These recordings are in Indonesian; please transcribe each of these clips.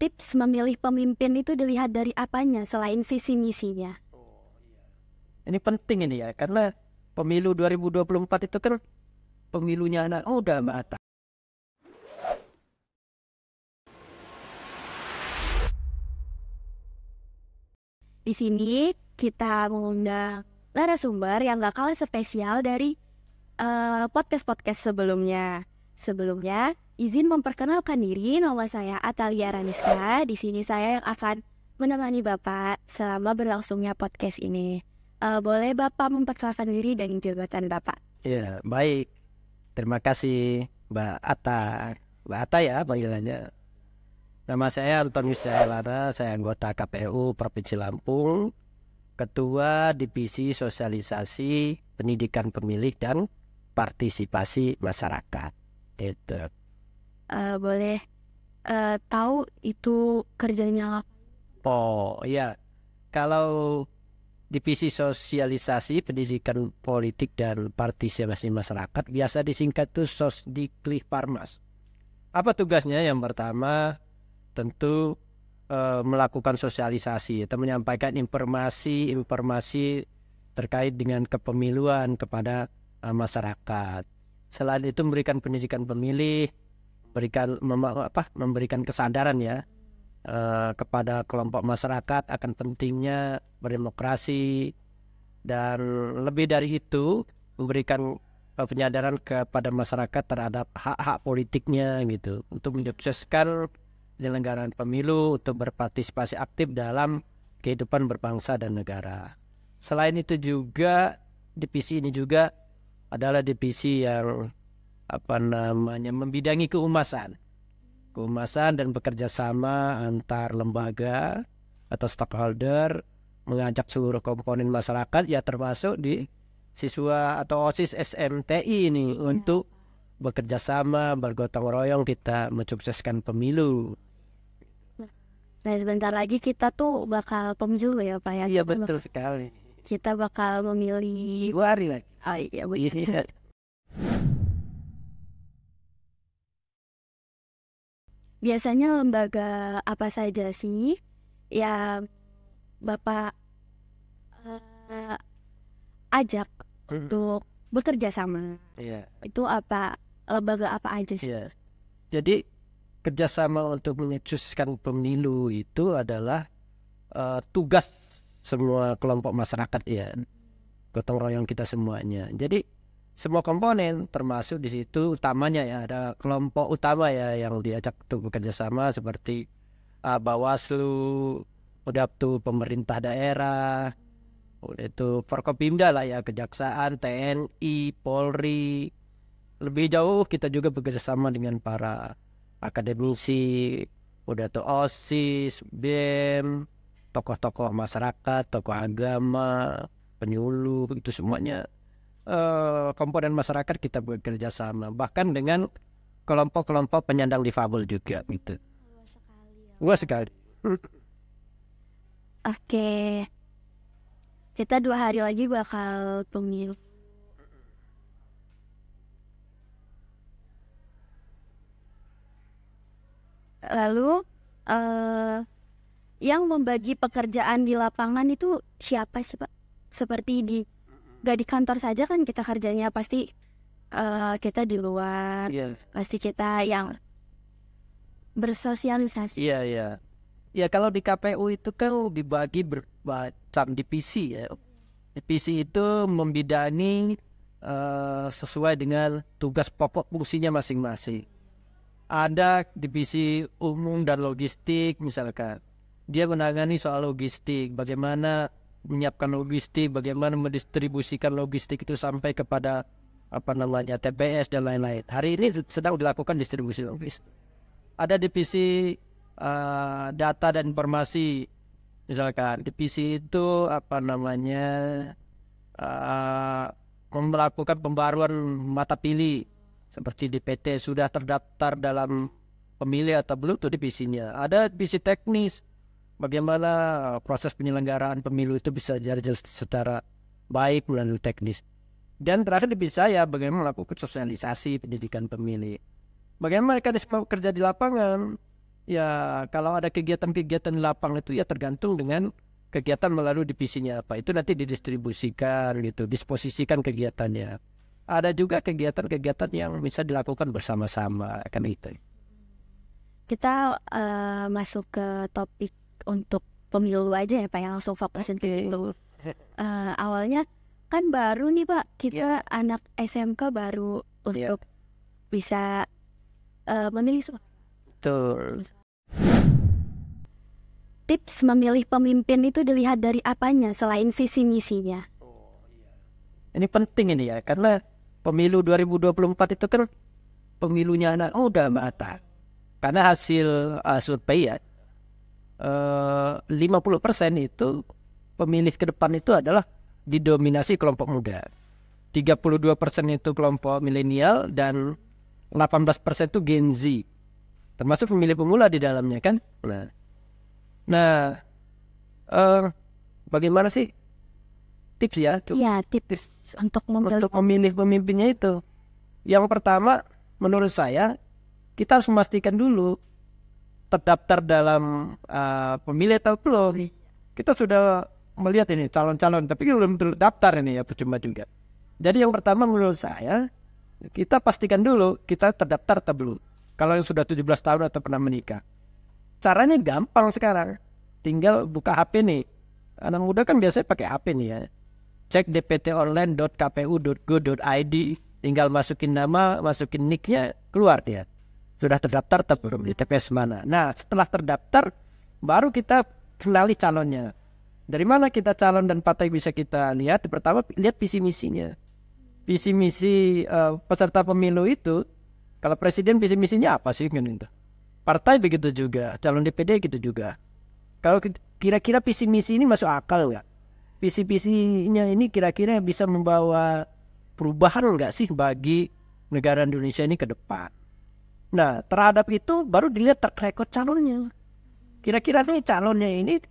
tips memilih pemimpin itu dilihat dari apanya selain visi misinya? Ini penting ini ya, karena pemilu 2024 itu kan pemilunya anak muda, Mbak Atta. Di sini kita mengundang narasumber yang gak kalah spesial dari podcast-podcast sebelumnya. Sebelumnya, izin memperkenalkan diri, nama saya Atalia Raniska. Di sini saya yang akan menemani Bapak selama berlangsungnya podcast ini. Boleh Bapak memperkenalkan diri dan jabatan Bapak? Ya, baik. Terima kasih Mbak Atta. Mbak Atta ya panggilannya. Nama saya Antonius Cahyalana, saya anggota KPU Provinsi Lampung, Ketua Divisi Sosialisasi Pendidikan Pemilih dan Partisipasi Masyarakat. Itu. Boleh tahu itu kerjanya apa? Oh iya, kalau Divisi Sosialisasi Pendidikan Politik dan Partisipasi Masyarakat biasa disingkat tuh Sosdikliparmas. Apa tugasnya? Yang pertama tentu melakukan sosialisasi atau menyampaikan informasi terkait dengan kepemiluan kepada masyarakat. Selain itu memberikan pendidikan pemilih, memberikan kesadaran ya kepada kelompok masyarakat akan pentingnya berdemokrasi, dan lebih dari itu memberikan penyadaran kepada masyarakat terhadap hak-hak politiknya gitu, untuk menyukseskan penyelenggaraan pemilu, untuk berpartisipasi aktif dalam kehidupan berbangsa dan negara. Selain itu juga divisi ini juga adalah divisi yang membidangi kehumasan dan bekerja sama antar lembaga atau stakeholder, mengajak seluruh komponen masyarakat ya termasuk di siswa atau OSIS SMTI ini untuk bekerja sama, bergotong royong kita mensukseskan pemilu. Nah, sebentar lagi kita tuh bakal pemilu ya Pak ya? Iya betul sekali. Kita bakal memilih 2 hari lagi. Oh iya betul. Iya. Biasanya lembaga apa saja sih yang Bapak ajak untuk bekerja sama? Iya. Itu apa? Lembaga apa aja sih? Iya. Jadi kerjasama untuk menyukseskan pemilu itu adalah tugas semua kelompok masyarakat ya, gotong royong kita semuanya. Jadi semua komponen termasuk di situ utamanya ya, ada kelompok utama ya yang diajak untuk bekerja sama seperti Bawaslu, udah tuh pemerintah daerah, udah itu Forkopimda lah ya, Kejaksaan, TNI, Polri. Lebih jauh kita juga bekerja sama dengan para akademisi, udah tuh OSIS, BEM, tokoh-tokoh masyarakat, tokoh agama, penyuluh, itu semuanya komponen masyarakat kita bekerja sama, bahkan dengan kelompok-kelompok penyandang difabel juga gitu. Luas sekali. Oke, kita 2 hari lagi bakal pemilu. Lalu yang membagi pekerjaan di lapangan itu siapa sih Pak? Seperti gak di kantor saja kan kita kerjanya, pasti kita di luar, pasti kita yang bersosialisasi. Iya. Ya kalau di KPU itu kan dibagi bermacam divisi ya. Divisi itu membidangi sesuai dengan tugas pokok fungsinya masing-masing. Ada divisi umum dan logistik misalkan, dia menangani soal logistik, bagaimana menyiapkan logistik, bagaimana mendistribusikan logistik itu sampai kepada TPS dan lain-lain. Hari ini sedang dilakukan distribusi logistik. Ada divisi data dan informasi misalkan, divisi itu melakukan pembaruan mata pilih seperti DPT sudah terdaftar dalam pemilih atau belum, itu divisinya. Ada divisi teknis, bagaimana proses penyelenggaraan pemilu itu bisa jadi secara baik melalui teknis. Dan terakhir divisi saya bagaimana melakukan sosialisasi pendidikan pemilih. Bagaimana mereka kerja di lapangan, Ya kalau ada kegiatan-kegiatan di lapang itu ya tergantung dengan kegiatan melalui divisinya apa. Itu nanti didistribusikan gitu, disposisikan kegiatannya. Ada juga kegiatan-kegiatan yang bisa dilakukan bersama-sama kan itu. Kita masuk ke topik untuk pemilu aja ya Pak, yang langsung fokusin ke situ. Awalnya kan baru nih Pak, kita anak SMK baru untuk bisa memilih suara. Betul. Tips memilih pemimpin itu dilihat dari apanya selain visi misinya? Ini penting ini ya, karena pemilu 2024 itu kan pemilunya anak muda Mbak Atta. Karena hasil survei ya, 50% itu pemilih ke depan itu adalah didominasi kelompok muda. 32% itu kelompok milenial dan 18% itu Gen Z. Termasuk pemilih pemula di dalamnya kan. Nah, bagaimana sih tips ya? Iya, tips untuk memilih pemimpinnya itu. Yang pertama menurut saya, kita harus memastikan dulu terdaftar dalam pemilih atau belum. Kita sudah melihat ini calon-calon, tapi belum terdaftar ini ya, percuma juga. Jadi yang pertama menurut saya, kita pastikan dulu kita terdaftar atau belum. Kalau yang sudah 17 tahun atau pernah menikah. Caranya gampang sekarang. Tinggal buka HP nih. Anak muda kan biasanya pakai HP nih ya. Cek dptonline.kpu.go.id. Tinggal masukin nama, masukin nicknya, keluar dia. Sudah terdaftar atau belum di TPS mana. Nah setelah terdaftar, baru kita kenali calonnya. Dari mana kita calon dan partai bisa kita lihat? Pertama lihat visi misinya. Visi misi peserta pemilu itu, kalau presiden visi misinya apa sih? Partai begitu juga, calon DPD gitu juga. Kalau kira-kira visi misi ini masuk akal nggak? Visi misinya ini kira-kira bisa membawa perubahan nggak sih bagi negara Indonesia ini ke depan? Nah terhadap itu baru dilihat track record calonnya. Kira-kira nih calonnya ini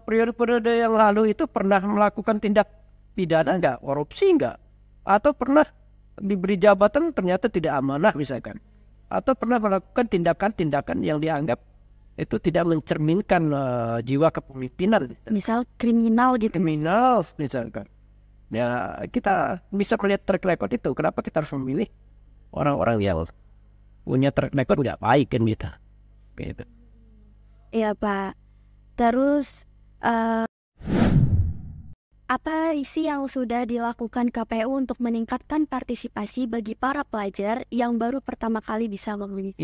periode-periode yang lalu itu pernah melakukan tindak pidana nggak, korupsi nggak, atau pernah diberi jabatan ternyata tidak amanah misalkan, atau pernah melakukan tindakan-tindakan yang dianggap itu tidak mencerminkan jiwa kepemimpinan, misal kriminal gitu. Kriminal misalkan. Ya kita bisa melihat track record itu. Kenapa kita harus memilih orang-orang yang punya track record tidak baik kan gitu. Iya Pak. Terus apa isi yang sudah dilakukan KPU untuk meningkatkan partisipasi bagi para pelajar yang baru pertama kali bisa memilih?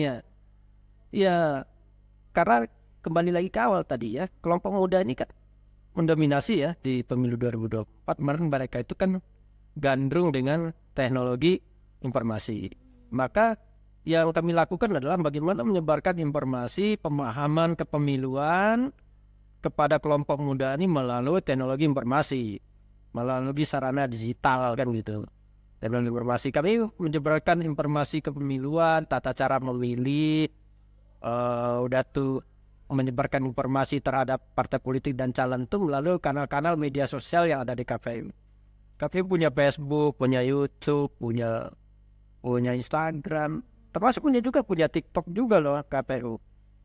Ya, karena kembali lagi ke awal tadi ya, kelompok muda ini kan mendominasi ya di pemilu 2024. Kemarin mereka itu kan gandrung dengan teknologi informasi. Maka yang kami lakukan adalah bagaimana menyebarkan informasi, pemahaman kepemiluan kepada kelompok muda ini melalui teknologi informasi, melalui sarana digital kan gitu. Teknologi informasi, kami menyebarkan informasi kepemiluan, tata cara memilih, udah tuh menyebarkan informasi terhadap partai politik dan calon itu melalui kanal-kanal media sosial yang ada di KPU. KPU punya Facebook, punya YouTube, punya Instagram, termasuk punya TikTok juga loh KPU.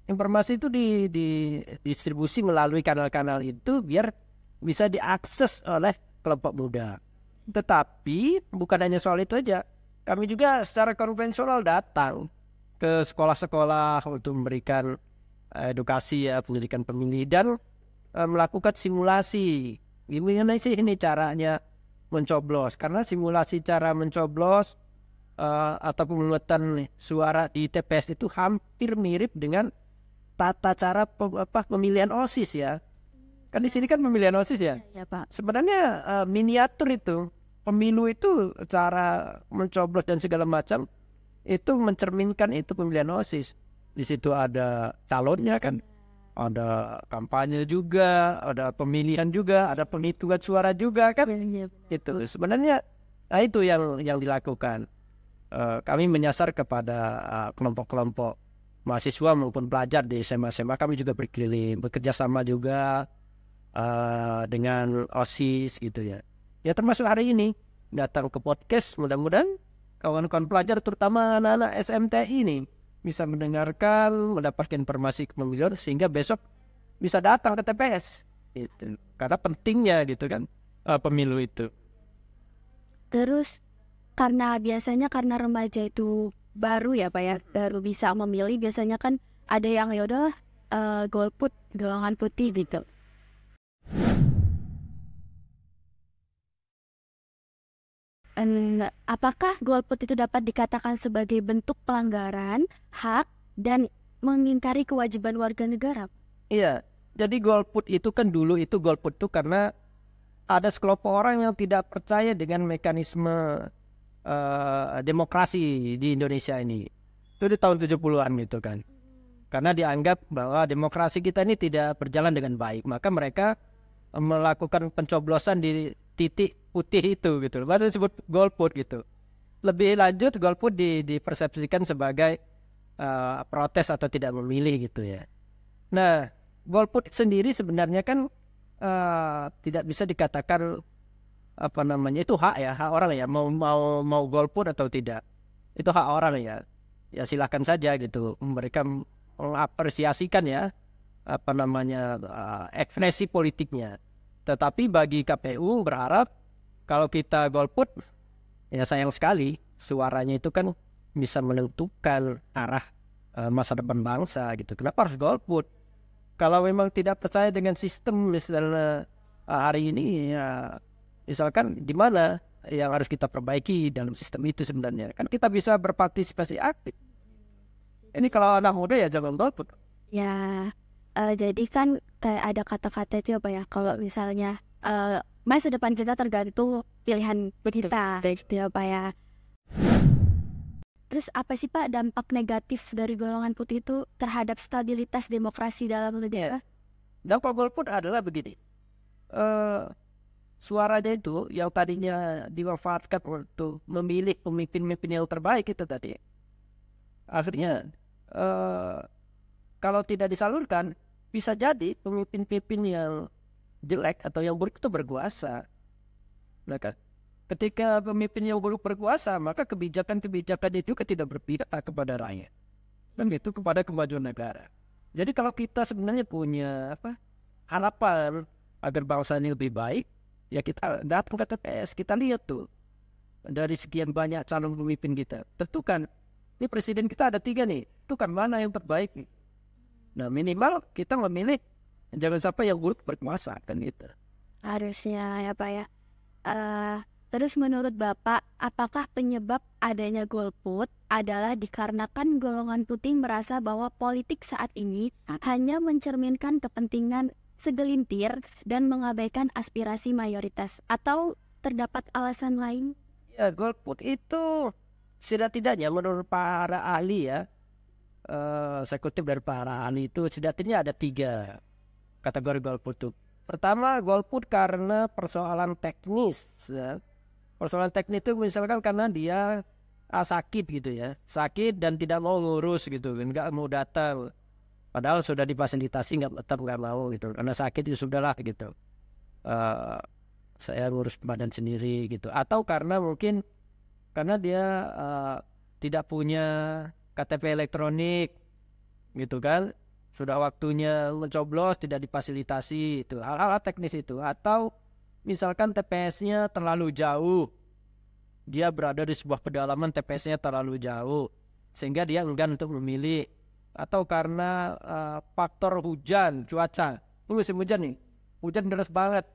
Informasi itu didistribusi melalui kanal-kanal itu biar bisa diakses oleh kelompok muda. Tetapi bukan hanya soal itu aja. Kami juga secara konvensional datang ke sekolah-sekolah untuk memberikan edukasi ya, pendidikan pemilih dan melakukan simulasi. Gimana sih ini caranya mencoblos? Karena simulasi cara mencoblos atau pemungutan suara di TPS itu hampir mirip dengan tata cara pemilihan OSIS ya. Kan di sini kan pemilihan OSIS ya. Ya, Pak. Sebenarnya miniatur itu pemilu itu cara mencoblos dan segala macam itu mencerminkan itu pemilihan OSIS. Di situ ada calonnya kan, ada kampanye juga, ada pemilihan juga, ada penghitungan suara juga kan. Itu sebenarnya itu yang dilakukan. Kami menyasar kepada kelompok-kelompok mahasiswa maupun pelajar di SMA-SMA. Kami juga berkeliling, bekerja sama juga dengan OSIS gitu ya. Ya termasuk hari ini datang ke podcast, mudah-mudahan kawan-kawan pelajar terutama anak-anak SMTI ini bisa mendengarkan, mendapatkan informasi pemilu sehingga besok bisa datang ke TPS itu. Karena pentingnya gitu kan pemilu itu. Terus karena remaja itu baru ya Pak ya, baru bisa memilih, biasanya kan ada yang ya udahlah golput, golongan putih gitu. Apakah golput itu dapat dikatakan sebagai bentuk pelanggaran hak dan mengingkari kewajiban warga negara? Iya, jadi golput itu kan dulu itu golput itu karena ada sekelompok orang yang tidak percaya dengan mekanisme demokrasi di Indonesia ini. Itu di tahun 70-an gitu kan. Karena dianggap bahwa demokrasi kita ini tidak berjalan dengan baik, maka mereka melakukan pencoblosan di titik putih itu gitu. Bahasa disebut golput gitu. Lebih lanjut golput dipersepsikan sebagai protes atau tidak memilih gitu ya. Nah, golput sendiri sebenarnya kan tidak bisa dikatakan apa namanya itu hak ya, hak orang ya, mau golput atau tidak. Itu hak orang ya. Ya silakan saja gitu. Mereka mengapresiasikan ya apa namanya ekspresi politiknya. Tetapi bagi KPU berharap kalau kita golput ya sayang sekali suaranya itu kan bisa menentukan arah masa depan bangsa gitu. Kenapa harus golput? Kalau memang tidak percaya dengan sistem misalnya hari ini ya misalkan di mana yang harus kita perbaiki dalam sistem itu sebenarnya. Kan kita bisa berpartisipasi aktif. Ini kalau anak muda ya jangan golput. Ya, jadi kan kayak ada kata-kata itu apa ya, kalau misalnya masa depan kita tergantung pilihan kita, gitu ya Pak ya. Terus apa sih Pak dampak negatif dari golongan putih itu terhadap stabilitas demokrasi dalam negara? Dampak golput adalah begini. Suaranya itu yang tadinya dimanfaatkan untuk memilih pemimpin-pemimpin yang terbaik itu tadi. Akhirnya kalau tidak disalurkan bisa jadi pemimpin-pemimpin yang jelek atau yang buruk itu berkuasa. Nah kan, ketika pemimpin yang buruk berkuasa, maka kebijakan-kebijakan itu juga tidak berpihak kepada rakyat dan itu kepada kemajuan negara. Jadi kalau kita sebenarnya punya harapan agar bangsa ini lebih baik, ya kita datang ke TPS, kita lihat tuh dari sekian banyak calon pemimpin kita, tentukan ini presiden kita ada 3 nih, tentukan mana yang terbaik nih. Nah minimal kita memilih jangan sampai yang buruk berkuasa kan gitu. Harusnya ya Pak ya. Terus menurut Bapak, apakah penyebab adanya golput adalah dikarenakan golongan putih merasa bahwa politik saat ini hanya mencerminkan kepentingan segelintir dan mengabaikan aspirasi mayoritas, atau terdapat alasan lain? Ya golput itu setidak-tidaknya menurut para ahli ya, saya kutip dari para ahli itu setidaknya ada 3 kategori golput itu. Pertama golput karena persoalan teknis ya. Persoalan teknis itu misalkan karena dia sakit gitu ya, sakit dan tidak mau ngurus gitu, nggak mau datang. Padahal sudah difasilitasi tetap nggak mau gitu, karena sakit itu sudahlah gitu. Saya ngurus badan sendiri gitu. Atau karena mungkin karena dia tidak punya KTP elektronik gitu kan, sudah waktunya mencoblos tidak difasilitasi itu, hal-hal teknis itu. Atau misalkan TPS-nya terlalu jauh, dia berada di sebuah pedalaman, TPS-nya terlalu jauh sehingga dia enggan untuk memilih. Atau karena faktor hujan, cuaca, ini musim hujan nih, hujan deras banget,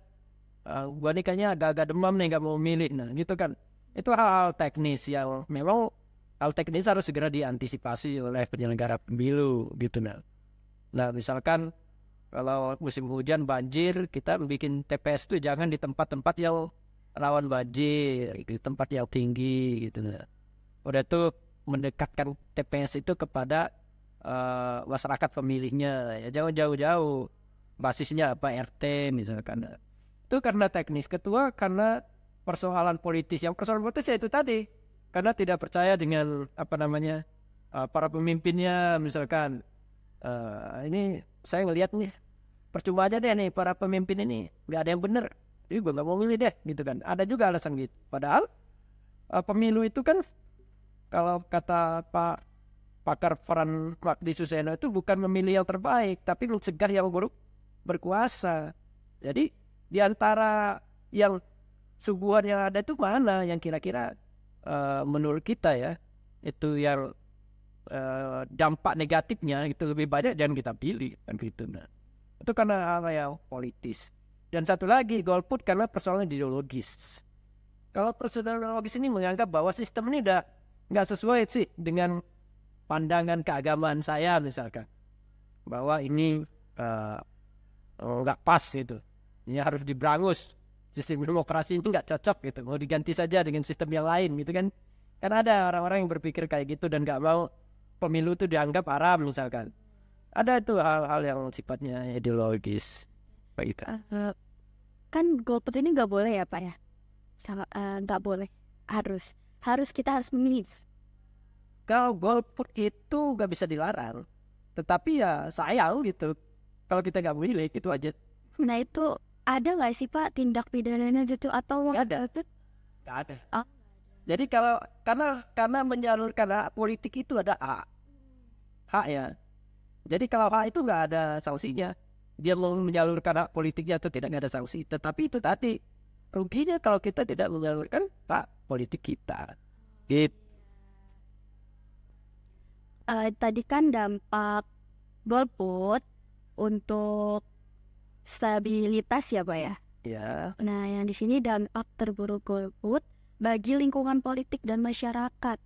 gua nih kayaknya agak-agak demam nih, nggak mau memilih. Nah gitu kan, itu hal-hal teknis yang memang hal teknis harus segera diantisipasi oleh penyelenggara pemilu gitu. Nah misalkan kalau musim hujan banjir, kita bikin TPS itu jangan di tempat-tempat yang rawan banjir, di tempat yang tinggi gitu. Udah tuh mendekatkan TPS itu kepada masyarakat pemilihnya, ya jangan jauh-jauh. Basisnya apa, RT misalkan. Itu karena teknis. Kedua karena persoalan politis. Yang persoalan politis ya itu tadi, karena tidak percaya dengan para pemimpinnya misalkan. Ini saya ngelihat nih, percuma aja deh nih para pemimpin ini, nggak ada yang benar, jadi gue nggak mau milih deh gitu kan. Ada juga alasan gitu. Padahal pemilu itu kan kalau kata Pak pakar peran Magdi Suseno itu bukan memilih yang terbaik, tapi mencegah yang buruk berkuasa. Jadi di antara yang suguhan yang ada itu mana yang kira-kira menurut kita ya itu yang dampak negatifnya itu lebih banyak, jangan kita pilih kan gitu. Nah, itu karena hal yang politis. Dan satu lagi golput karena persoalan ideologis. Kalau persoalan ideologis ini menganggap bahwa sistem ini udah nggak sesuai sih dengan pandangan keagamaan saya misalkan, bahwa ini nggak pas gitu, ini harus diberangus, sistem demokrasi ini nggak cocok gitu, mau diganti saja dengan sistem yang lain gitu kan. Kan ada orang-orang yang berpikir kayak gitu dan nggak mau pemilu itu dianggap haram misalkan. Ada itu hal-hal yang sifatnya ideologis kayak gitu. Kan golput ini nggak boleh ya Pak ya, nggak boleh, harus kita harus memilih. Kalau golput itu nggak bisa dilarang, tetapi ya sayang gitu kalau kita nggak memilih, itu aja. Nah itu ada nggak sih Pak tindak pidananya gitu atau Nggak ada. Nggak ada. Oh. Jadi kalau karena menyalurkan hak politik itu ada hak ya. Jadi kalau hak itu nggak ada sanksinya. Dia mau menyalurkan hak politiknya atau tidak, nggak ada sanksi. Tetapi itu tadi ruginya kalau kita tidak menyalurkan hak politik kita. Gitu. Tadi kan dampak golput untuk stabilitas ya Pak ya. Ya. Nah yang di sini dampak terburuk golput bagi lingkungan politik dan masyarakat.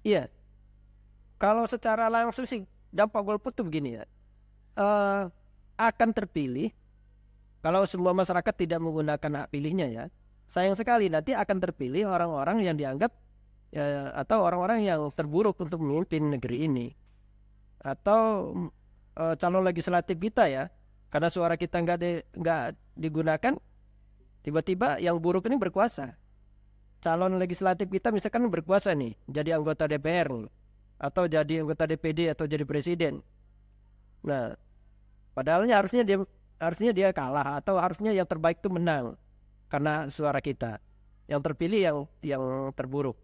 Iya. Kalau secara langsung sih dampak golput tuh begini ya. Akan terpilih kalau semua masyarakat tidak menggunakan hak pilihnya ya. Sayang sekali nanti akan terpilih orang-orang yang dianggap atau orang-orang yang terburuk untuk memimpin negeri ini. Atau calon legislatif kita ya. Karena suara kita nggak digunakan, tiba-tiba yang buruk ini berkuasa. Calon legislatif kita misalkan berkuasa nih, jadi anggota DPR atau jadi anggota DPD atau jadi presiden. Nah, padahalnya harusnya dia kalah atau harusnya yang terbaik itu menang karena suara kita. Yang terpilih yang terburuk.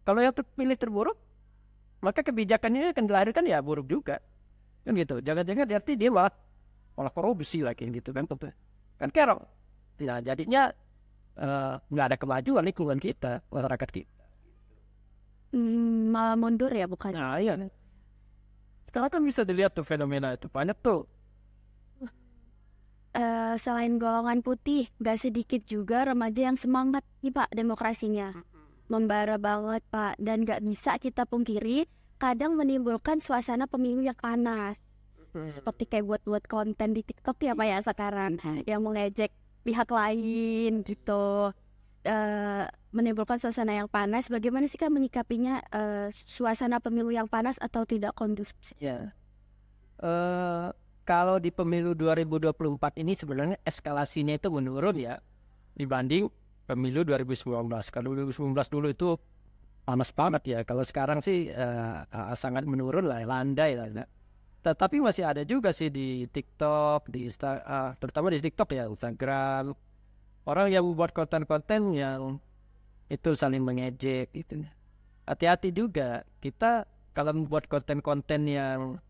Kalau yang terpilih terburuk, maka kebijakannya akan dilahirkan ya buruk juga. Kan gitu. Jangan-jangan arti dia malah korupsi lagi gitu kan. Kan kerok. Nah, jadinya nggak ada kemajuan lingkungan kita, masyarakat kita. Malah mundur ya bukan? Nah iya. Sekarang kan bisa dilihat tuh fenomena itu banyak tuh. Selain golongan putih, gak sedikit juga remaja yang semangat nih Pak demokrasinya. Membara banget Pak, dan gak bisa kita pungkiri kadang menimbulkan suasana pemilu yang panas. Seperti kayak buat konten di TikTok ya Pak ya sekarang, yang mengejek pihak lain gitu, menimbulkan suasana yang panas. Bagaimana sih kan menyikapinya suasana pemilu yang panas atau tidak kondusif? Ya, kalau di pemilu 2024 ini sebenarnya eskalasinya itu menurun ya dibanding pemilu 2019. Kalau 2019 dulu itu panas banget ya. Kalau sekarang sih sangat menurun lah, landai lah. Nah. Tetapi masih ada juga sih di TikTok, terutama di TikTok ya, Instagram. Orang yang membuat konten-konten yang itu saling mengejek gitu. Hati-hati juga kita kalau membuat konten-konten yang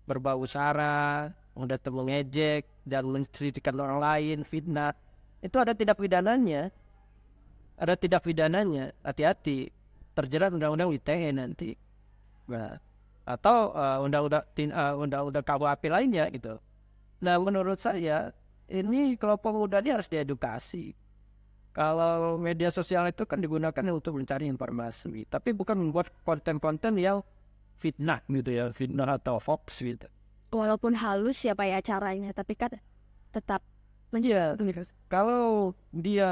berbau sara, udah mengejek dan menceritakan orang lain, fitnah. Itu ada tindak pidananya. Ada tindak pidananya. Hati-hati, terjerat undang-undang ITE nanti. Nah, atau undang-undang KUHP lainnya gitu. Nah menurut saya ini kelompok muda ini harus diedukasi. Kalau media sosial itu kan digunakan untuk mencari informasi, tapi bukan membuat konten-konten yang fitnah gitu ya, fitnah atau hoax gitu. Walaupun halus ya Pak ya caranya, tapi kan tetap Iya. Kalau dia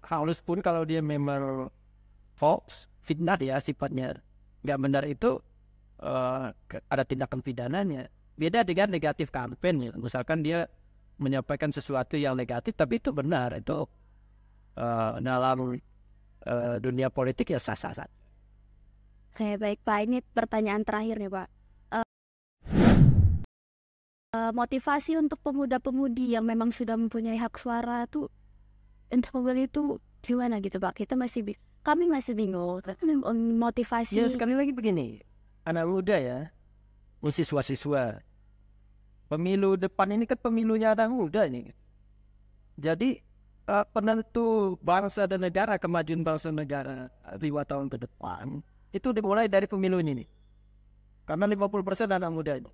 halus pun, kalau dia memang hoax, fitnah ya sifatnya nggak benar, itu ada tindakan pidananya. Beda dengan negatif campaign ya. Misalkan dia menyampaikan sesuatu yang negatif tapi itu benar, itu dalam dunia politik ya sah-sah. Oke, baik Pak, ini pertanyaan terakhir nih Pak. Motivasi untuk pemuda-pemudi yang memang sudah mempunyai hak suara tuh untuk memilih itu gimana gitu Pak? Kami masih bingung motivasi. Ya sekali lagi begini, anak muda ya, siswa-siswa. Pemilu depan ini kan pemilunya anak muda ini. Jadi penentu bangsa dan negara, kemajuan bangsa dan negara 5 tahun ke depan itu dimulai dari pemilu ini nih. Karena 50% anak muda ini.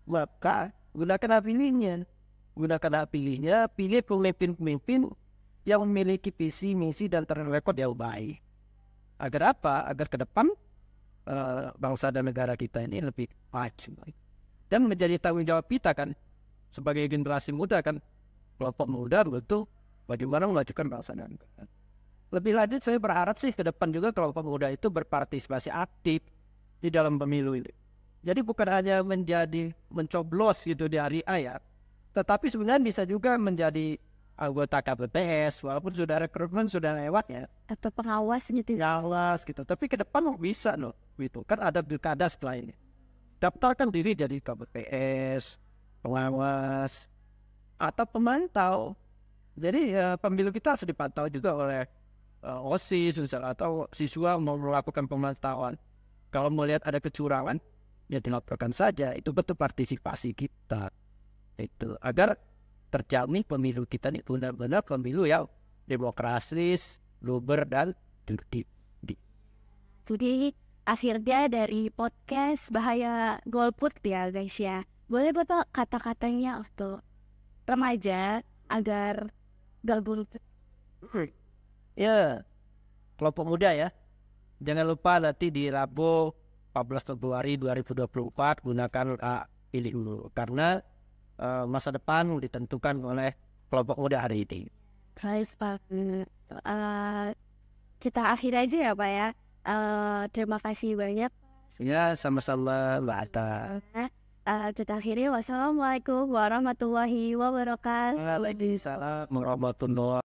Maka gunakan hak pilihnya. Gunakan hak pilihnya, pilih pemimpin-pemimpin yang memiliki visi, misi, dan track record yang baik. Agar apa? Agar ke depan bangsa dan negara kita ini lebih maju. Dan menjadi tanggung jawab kita kan, sebagai generasi muda kan, kelompok muda betul bagaimana memajukan bangsa dan negara. Lebih lanjut saya berharap sih ke depan juga kelompok muda itu berpartisipasi aktif di dalam pemilu ini. Jadi bukan hanya menjadi mencoblos gitu di hari A ya, tetapi sebenarnya bisa juga menjadi anggota KPPS walaupun sudah rekrutmen sudah lewat ya, Atau pengawas gitu. pengawas gitu. Tapi ke depan bisa loh gitu. Kan ada pilkada setelah ini. Daftarkan diri jadi KPPS, pengawas, atau pemantau. Jadi pemilu kita harus dipantau juga oleh OSIS misalnya, atau siswa mau melakukan pemantauan. Kalau melihat ada kecurangan, ya dilaporkan saja. Itu betul partisipasi kita. Itu agar terjamin pemilu kita ini benar-benar pemilu yang demokratis, luber, dan tertib. Jadi akhirnya dari podcast Bahaya Golput ya guys ya. Boleh Bapak kata-katanya untuk remaja agar gak golput? Ya, kelompok muda ya. Jangan lupa nanti di Rabu 14 Februari 2024 gunakan pilih dulu. Karena masa depan ditentukan oleh kelompok muda hari ini. Guys, Pak. Kita akhiri aja ya Pak ya. Terima kasih banyak. Ya, sama-sama Mbak Atta. Kita akhiri. Wassalamualaikum warahmatullahi wabarakatuh. Waalaikumsalam warahmatullahi